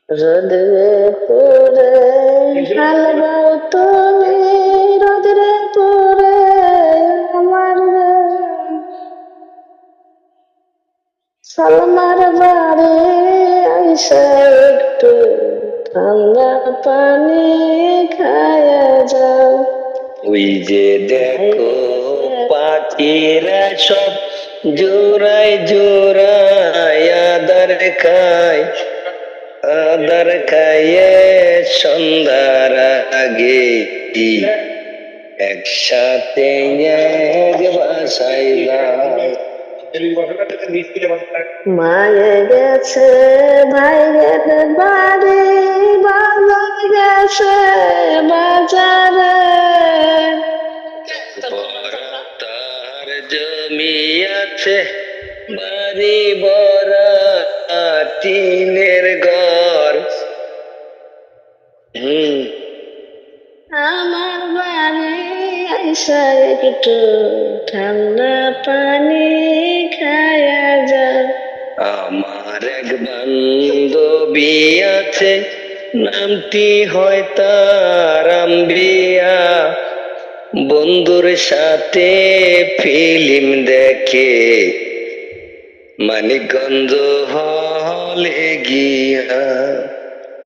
রোদরে পরে হালবাও তুমি, রোদরে পরে আমার সালমার বাড়ি আইসা একটু ঠান্ডা পানি খায়া যাও। ওই যে দেখো পাখিরা সব জোড়ায় জোড়ায় আদার খাইয়ে সন্ধ্যার আগে একসাথে এক বাসায় যায়। মায়ে গেছে ভাইয়ের বাড়ি, বাজার গেছে বাজারে। তার জমি আছে বাড়ি বড়া টিনের ঘর। আমার বাড়ি আইসা একটু ঠান্ডা পানি খায়া যা। আমার এক বান্ধবী আছে, নামটি হয় তার আম্বিয়া। বন্ধুর সাথে ফিল্ম দেখে মানিকগঞ্জ হলে গিয়া।